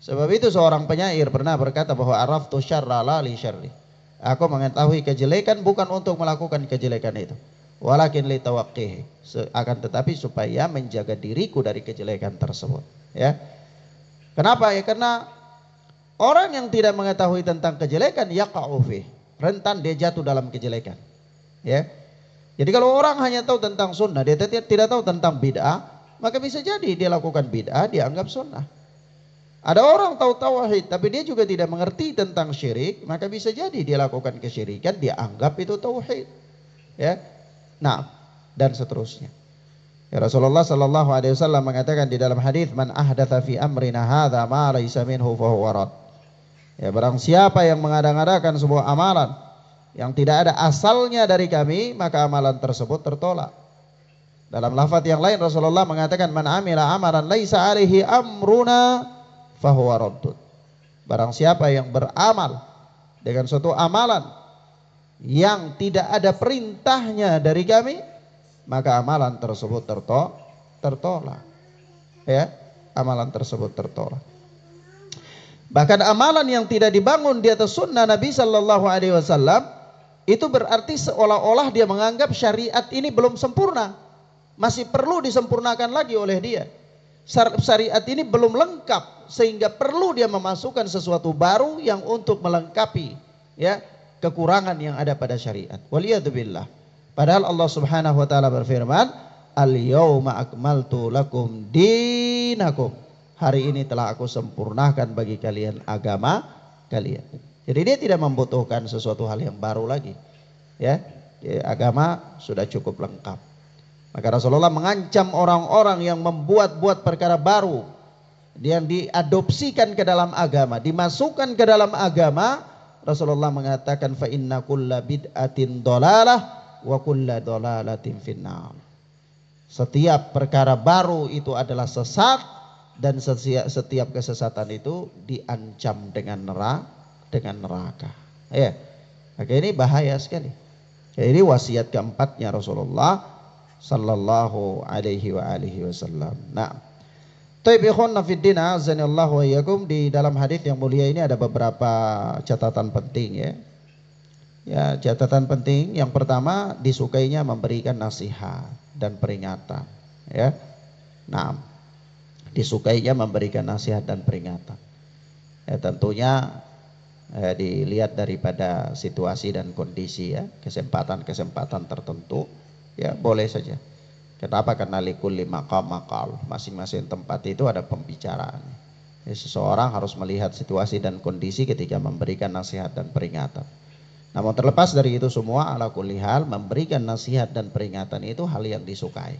Sebab itu seorang penyair pernah berkata bahwa araftu syarra la li syarri. Aku mengetahui kejelekan bukan untuk melakukan kejelekan itu, walakin li tawaqqihi, akan tetapi supaya menjaga diriku dari kejelekan tersebut. Ya. Kenapa? Ya karena orang yang tidak mengetahui tentang kejelekan yaqa'u fi, rentan dia jatuh dalam kejelekan. Ya. Jadi kalau orang hanya tahu tentang sunnah, dia tidak tahu tentang bid'ah, maka bisa jadi dia lakukan bid'ah, dia anggap sunnah. Ada orang tahu tauhid tapi dia juga tidak mengerti tentang syirik, maka bisa jadi dia lakukan kesyirikan, dia anggap itu tauhid. Ya. Nah, dan seterusnya. Ya, Rasulullah sallallahu alaihi wasallam mengatakan di dalam hadis, man ahdatsa fi amrina hadza ma laysa minhu fa huwa rad. Ya, barang siapa yang mengada-ngadakan sebuah amalan yang tidak ada asalnya dari kami, maka amalan tersebut tertolak. Dalam lafaz yang lain Rasulullah mengatakan, man amila amalan laisa alaihi amruna fa huwa raddun. Barang siapa yang beramal dengan suatu amalan yang tidak ada perintahnya dari kami, maka amalan tersebut tertolak. Ya, amalan tersebut tertolak. Bahkan amalan yang tidak dibangun di atas sunnah Nabi Sallallahu Alaihi Wasallam itu berarti seolah-olah dia menganggap syariat ini belum sempurna, masih perlu disempurnakan lagi oleh dia. Syariat ini belum lengkap sehingga perlu dia memasukkan sesuatu baru yang untuk melengkapi ya kekurangan yang ada pada syariat. Waliyadzubillah. Padahal Allah Subhanahu wa taala berfirman, "Al-yauma akmaltu lakum dinakum." Hari ini telah aku sempurnakan bagi kalian agama kalian. Jadi dia tidak membutuhkan sesuatu hal yang baru lagi. Ya, agama sudah cukup lengkap. Maka Rasulullah mengancam orang-orang yang membuat-buat perkara baru yang diadopsikan ke dalam agama, dimasukkan ke dalam agama. Rasulullah mengatakan, fa inna kulla bid'atin dolalah wa kulla dolalatin finnar. Setiap perkara baru itu adalah sesat, dan setiap kesesatan itu diancam dengan neraka. Ya, maka ini bahaya sekali. Jadi wasiat keempatnya Rasulullah sallallahu alaihi wasallam. Nah, taib ikhwan fiddin azanillahu wa iyyakum, di dalam hadis yang mulia ini ada beberapa catatan penting ya. Ya, catatan penting yang pertama, disukainya memberikan nasihat dan peringatan ya. Nah, disukainya memberikan nasihat dan peringatan. Ya, tentunya dilihat daripada situasi dan kondisi ya, kesempatan tertentu ya boleh saja. Kenapa? Karena likulli maqam maqal, masing-masing tempat itu ada pembicaraan. Ya, seseorang harus melihat situasi dan kondisi ketika memberikan nasihat dan peringatan. Namun terlepas dari itu semua, ala kulli hal, memberikan nasihat dan peringatan itu hal yang disukai.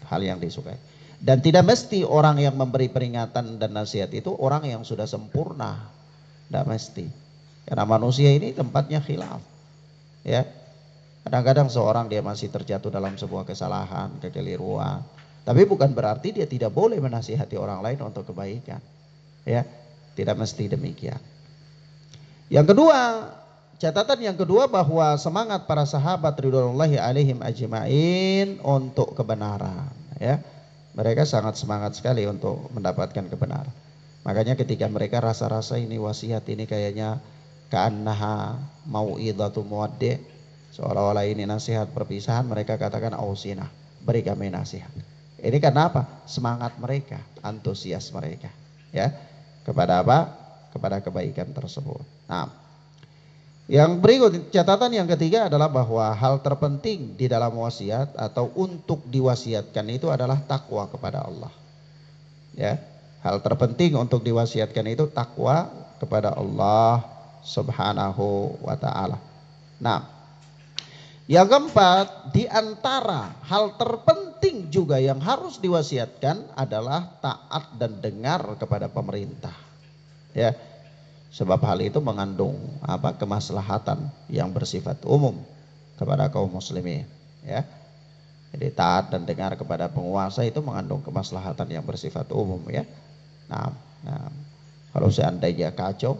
Hal yang disukai. Dan tidak mesti orang yang memberi peringatan dan nasihat itu orang yang sudah sempurna. Tidak mesti. Karena manusia ini tempatnya khilaf. Ya. Kadang-kadang seorang dia masih terjatuh dalam sebuah kesalahan, kekeliruan. Tapi bukan berarti dia tidak boleh menasihati orang lain untuk kebaikan. Ya. Tidak mesti demikian. Yang kedua, catatan yang kedua, bahwa semangat para sahabat ridwanullahi alaihim ajma'in untuk kebenaran ya. Mereka sangat semangat sekali untuk mendapatkan kebenaran. Makanya ketika mereka rasa-rasa ini wasiat ini kayaknya ka'annaha mau'idhatu muwaddi', seolah-olah ini nasihat perpisahan, mereka katakan ausina, beri kami nasihat. Ini karena apa? Semangat mereka, antusias mereka ya kepada apa? Kepada kebaikan tersebut. Nah, yang berikut, catatan yang ketiga adalah bahwa hal terpenting di dalam wasiat atau untuk diwasiatkan itu adalah takwa kepada Allah. Ya, hal terpenting untuk diwasiatkan itu takwa kepada Allah Subhanahu wa taala. Nah, yang keempat, di antara hal terpenting juga yang harus diwasiatkan adalah taat dan dengar kepada pemerintah. Ya. Sebab hal itu mengandung kemaslahatan yang bersifat umum kepada kaum muslimin ya. Jadi taat dan dengar kepada penguasa itu mengandung kemaslahatan yang bersifat umum ya. Nah, kalau seandainya kacau,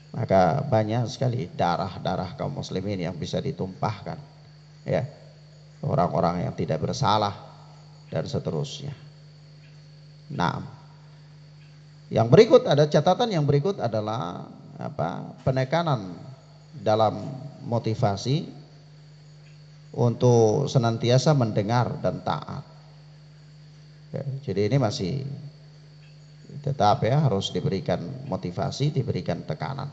maka banyak sekali darah kaum muslimin yang bisa ditumpahkan ya. Orang-orang yang tidak bersalah dan seterusnya. Nah, yang berikut, ada catatan yang berikut adalah penekanan dalam motivasi untuk senantiasa mendengar dan taat. Ya, jadi ini masih tetap ya harus diberikan motivasi, diberikan tekanan.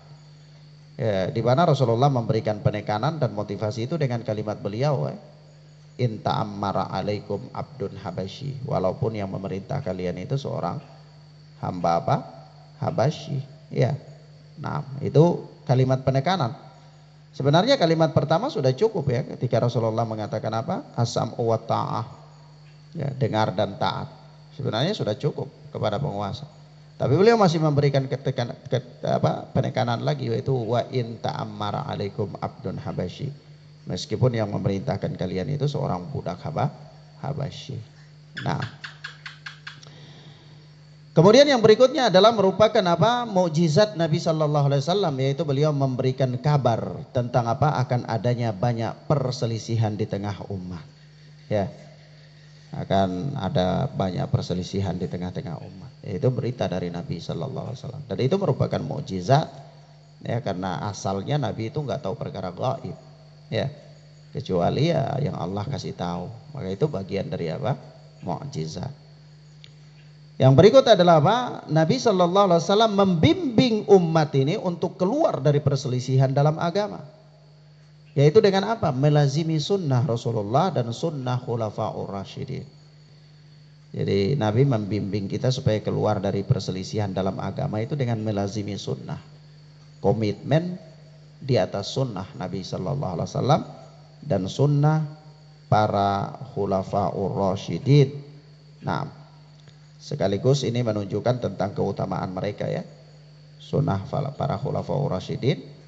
Ya, di mana Rasulullah memberikan penekanan dan motivasi itu dengan kalimat beliau, in ta'ammara alaikum abdun habasyi, walaupun yang memerintah kalian itu seorang hamba Habasyi ya. Nah, itu kalimat penekanan. Sebenarnya kalimat pertama sudah cukup ya, ketika Rasulullah mengatakan as-sam'u wa ta'ah ya, dengar dan taat. Sebenarnya sudah cukup kepada penguasa. Tapi beliau masih memberikan penekanan lagi, yaitu wa in ta'ammara alaikum abdun habasyi, meskipun yang memerintahkan kalian itu seorang budak Habasyi. Nah, kemudian yang berikutnya adalah merupakan mukjizat Nabi Sallallahu Alaihi Wasallam, yaitu beliau memberikan kabar tentang akan adanya banyak perselisihan di tengah umat. Ya, akan ada banyak perselisihan di tengah-tengah umat. Itu berita dari Nabi Sallallahu Alaihi Wasallam, dan itu merupakan mukjizat ya, karena asalnya Nabi itu nggak tahu perkara gaib ya, kecuali ya yang Allah kasih tahu. Maka itu bagian dari mukjizat. Yang berikut adalah Nabi Shallallahu Alaihi Wasallam membimbing umat ini untuk keluar dari perselisihan dalam agama. Yaitu dengan apa? Melazimi sunnah Rasulullah dan sunnah khulafaur rasyidin. Jadi Nabi membimbing kita supaya keluar dari perselisihan dalam agama itu dengan melazimi sunnah. Komitmen di atas sunnah Nabi Sallallahu Alaihi Wasallam dan sunnah para khulafaur rasyidin. Nah, sekaligus ini menunjukkan tentang keutamaan mereka ya. Sunnah para khulafaur rasyidin.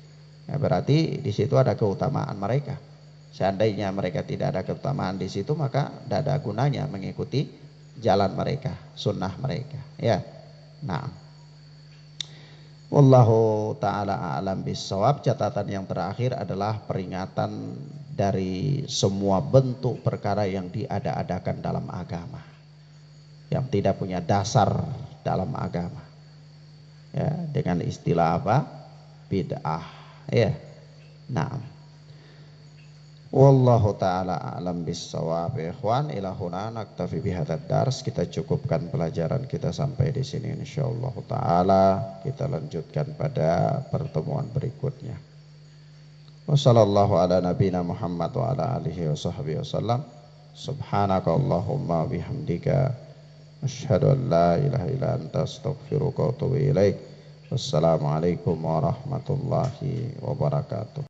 Ya, berarti di situ ada keutamaan mereka. Seandainya mereka tidak ada keutamaan di situ, maka tidak ada gunanya mengikuti jalan mereka, sunnah mereka. Ya, nah, wallahu taala a'lam bissawab. Catatan yang terakhir adalah peringatan dari semua bentuk perkara yang diada-adakan dalam agama, yang tidak punya dasar dalam agama. Ya, dengan istilah apa? Bid'ah. Ya, nah, wallahu taala a'lam bissawab. Ikhwan, ila huna naktafi bihadzal dars. Kita cukupkan pelajaran kita sampai di sini insyaallah taala. Kita lanjutkan pada pertemuan berikutnya. Wassallallahu ala nabiyina Muhammad wa ala alihi washabbihi wasallam. Subhanakallahumma bihamdika asyhadu an la ilaha illa anta astaghfiruka wa atubu ilaik. Wassalamualaikum warahmatullahi wabarakatuh.